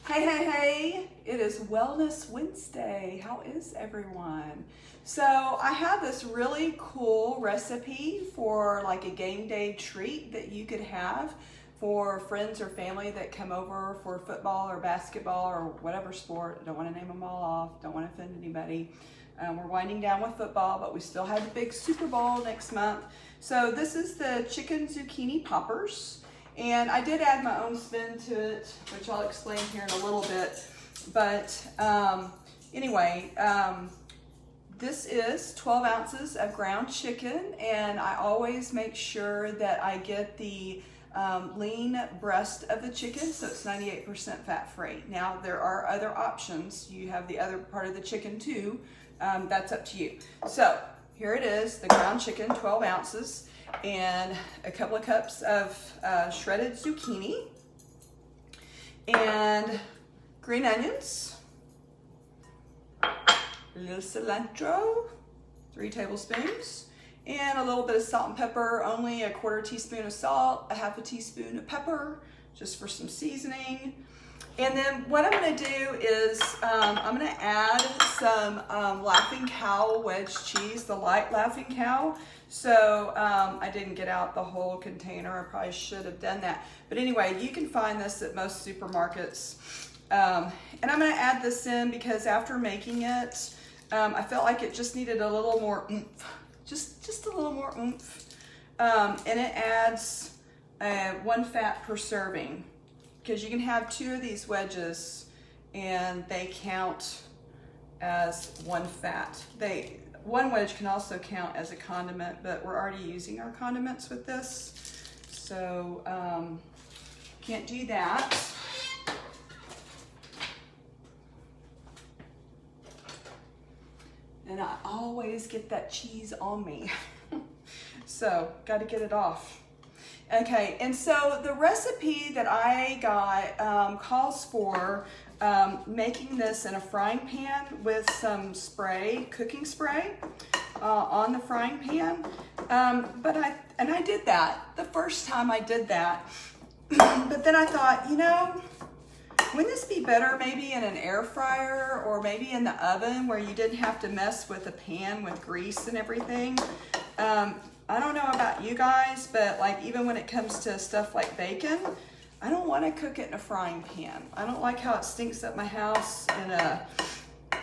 Hey, it is Wellness Wednesday. How is everyone? So I have this really cool recipe for like a game day treat that you could have for friends or family that come over for football or basketball or whatever sport. I don't want to name them all off. Don't want to offend anybody. We're winding down with football, but we still have the big Super Bowl next month. So this is the chicken zucchini poppers. And I did add my own spin to it, which I'll explain here in a little bit. But anyway, this is 12 ounces of ground chicken, and I always make sure that I get the lean breast of the chicken, so it's 98% fat-free. Now, there are other options. You have the other part of the chicken too. That's up to you. So here it is, the ground chicken, 12 ounces. And a couple of cups of shredded zucchini and green onions, a little cilantro, 3 tablespoons, and a little bit of salt and pepper, only a 1/4 teaspoon of salt, a 1/2 teaspoon of pepper, just for some seasoning. And then what I'm going to do is I'm going to add some Laughing Cow wedge cheese, the light Laughing Cow. So I didn't get out the whole container. I probably should have done that. But anyway, you can find this at most supermarkets. And I'm going to add this in because after making it, I felt like it just needed a little more oomph. Just a little more oomph. And it adds 1 fat per serving. Because you can have 2 of these wedges and they count as 1 fat. One wedge can also count as a condiment, but we're already using our condiments with this. So can't do that. And I always get that cheese on me. So got to get it off. Okay, and so the recipe that I got calls for making this in a frying pan with some spray, cooking spray, on the frying pan. But I did that the first time I did that. But then I thought, you know, wouldn't this be better maybe in an air fryer or maybe in the oven where you didn't have to mess with the pan with grease and everything? I don't know about you guys, but like even when it comes to stuff like bacon, I don't want to cook it in a frying pan. I don't like how it stinks up my house and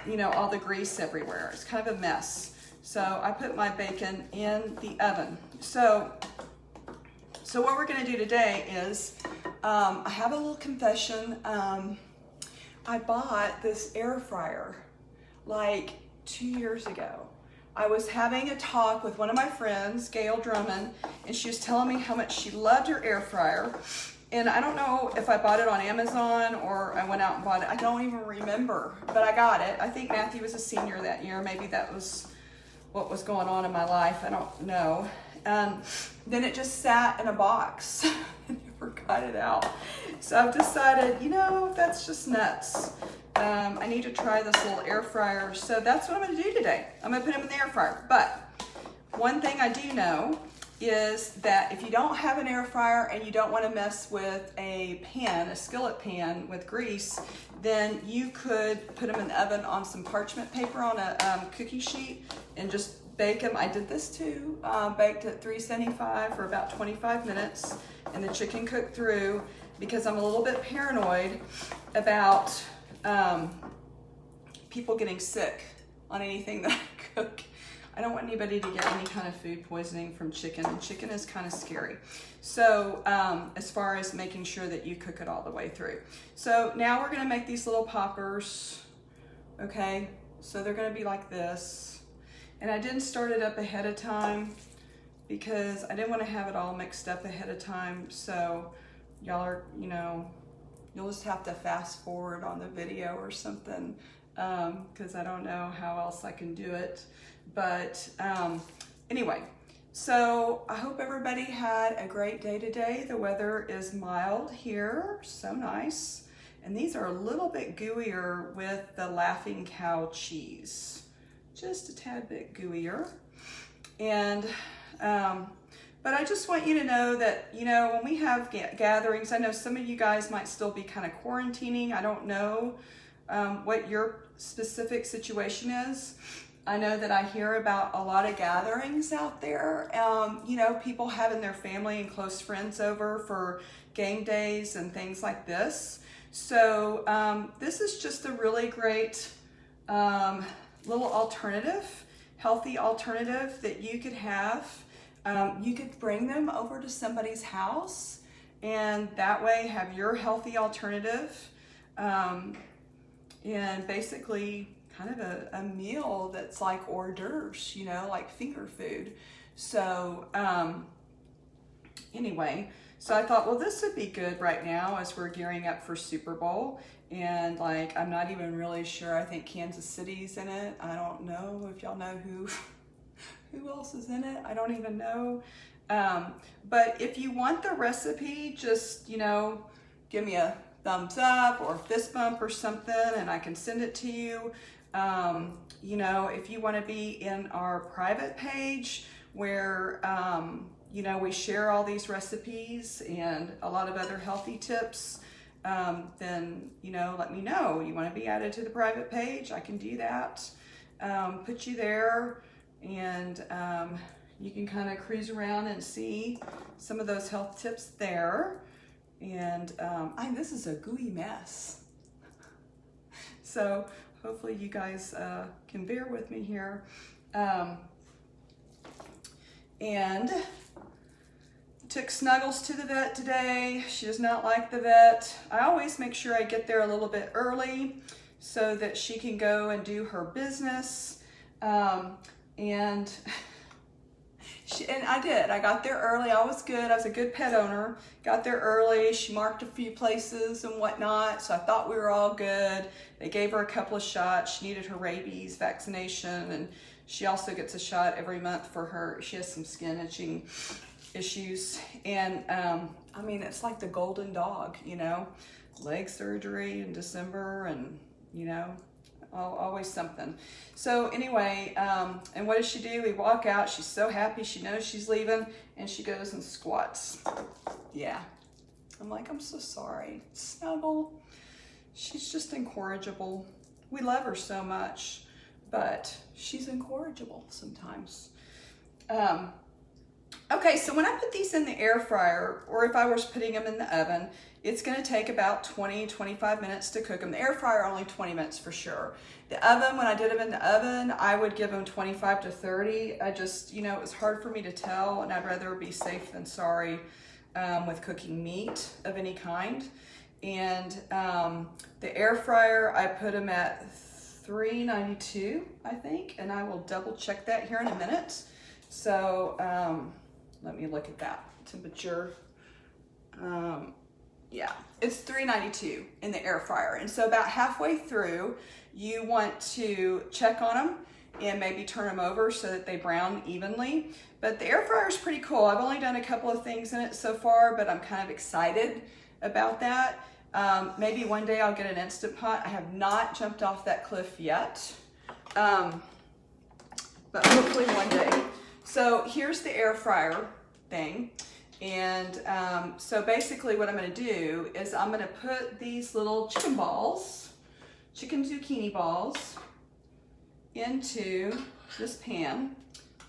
you know, all the grease everywhere. It's kind of a mess. So I put my bacon in the oven. So what we're going to do today is I have a little confession. I bought this air fryer like 2 years ago. I was having a talk with one of my friends, Gail Drummond, and she was telling me how much she loved her air fryer. And I don't know if I bought it on Amazon or I went out and bought it. I don't even remember, but I got it. I think Matthew was a senior that year. Maybe that was what was going on in my life. I don't know. Then it just sat in a box. I never got it out. So I've decided, you know, that's just nuts. I need to try this little air fryer. So that's what I'm going to do today. I'm going to put them in the air fryer. But one thing I do know is that if you don't have an air fryer and you don't want to mess with a pan, a skillet pan with grease, then you could put them in the oven on some parchment paper on a cookie sheet and just bake them. I did this too. Baked at 375 for about 25 minutes, and the chicken cooked through because I'm a little bit paranoid about people getting sick on anything that I cook. I don't want anybody to get any kind of food poisoning from chicken, and chicken is kind of scary. So as far as making sure that you cook it all the way through. So now we're gonna make these little poppers, okay? So they're gonna be like this. And I didn't start it up ahead of time because I didn't want to have it all mixed up ahead of time. So y'all are, you know, you'll just have to fast forward on the video or something because I don't know how else I can do it. But anyway, so I hope everybody had a great day today. The weather is mild here, so nice. And these are a little bit gooier with the Laughing Cow cheese. Just a tad bit gooier. And But I just want you to know that, you know, when we have gatherings, I know some of you guys might still be kind of quarantining. I don't know what your specific situation is. I know that I hear about a lot of gatherings out there, you know, people having their family and close friends over for game days and things like this. So this is just a really great little alternative, healthy alternative that you could have. You could bring them over to somebody's house and that way have your healthy alternative and basically kind of a meal that's like hors d'oeuvres, you know, like finger food. So anyway, so I thought, well, this would be good right now as we're gearing up for Super Bowl. And like, I'm not even really sure. I think Kansas City's in it. I don't know if y'all know who else is in it. I don't even know. But if you want the recipe, just, you know, give me a thumbs up or fist bump or something and I can send it to you. You know, if you want to be in our private page where, you know, we share all these recipes and a lot of other healthy tips, then, you know, let me know. You want to be added to the private page? I can do that. Put you there and you can kind of cruise around and see some of those health tips there. And this is a gooey mess. So hopefully you guys can bear with me here. And took Snuggles to the vet today. She does not like the vet. I always make sure I get there a little bit early so that she can go and do her business. And I did. I got there early. I was good. I was a good pet owner. Got there early. She marked a few places and whatnot. So I thought we were all good. They gave her a couple of shots. She needed her rabies vaccination. And she also gets a shot every month for her. She has some skin itching issues. And I mean, it's like the golden dog, you know, leg surgery in December and, you know, always something. So anyway, and what does she do? We walk out. She's so happy. She knows she's leaving and she goes and squats. Yeah. I'm like, I'm so sorry. Snuggle. She's just incorrigible. We love her so much, but she's incorrigible sometimes. Okay, so when I put these in the air fryer, or if I was putting them in the oven, it's gonna take about 20-25 minutes to cook them. The air fryer, only 20 minutes for sure. The oven, when I did them in the oven, I would give them 25 to 30. I just, you know, it was hard for me to tell, and I'd rather be safe than sorry with cooking meat of any kind. And the air fryer, I put them at 392, I think, and I will double check that here in a minute. So let me look at that temperature. Yeah, it's 392 in the air fryer. And so about halfway through, you want to check on them and maybe turn them over so that they brown evenly. But the air fryer is pretty cool. I've only done a couple of things in it so far, but I'm kind of excited about that. Maybe one day I'll get an Instant Pot. I have not jumped off that cliff yet, but hopefully one day. So here's the air fryer thing. And so basically what I'm gonna do is I'm gonna put these little chicken zucchini balls into this pan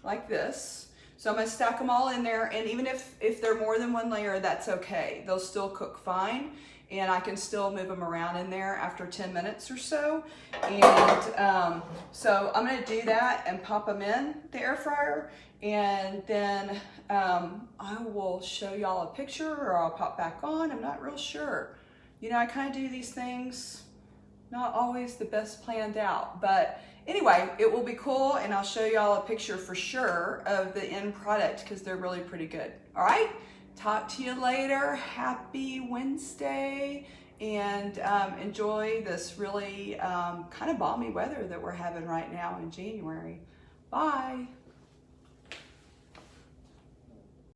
like this. So I'm gonna stack them all in there, and even if they're more than one layer, that's okay. They'll still cook fine, and I can still move them around in there after 10 minutes or so. And so I'm gonna do that and pop them in the air fryer, and then I will show y'all a picture, or I'll pop back on. I'm not real sure. You know, I kind of do these things not always the best planned out, but anyway, it will be cool, and I'll show y'all a picture for sure of the end product because they're really pretty good. All right, talk to you later. Happy Wednesday, and enjoy this really kind of balmy weather that we're having right now in January. Bye.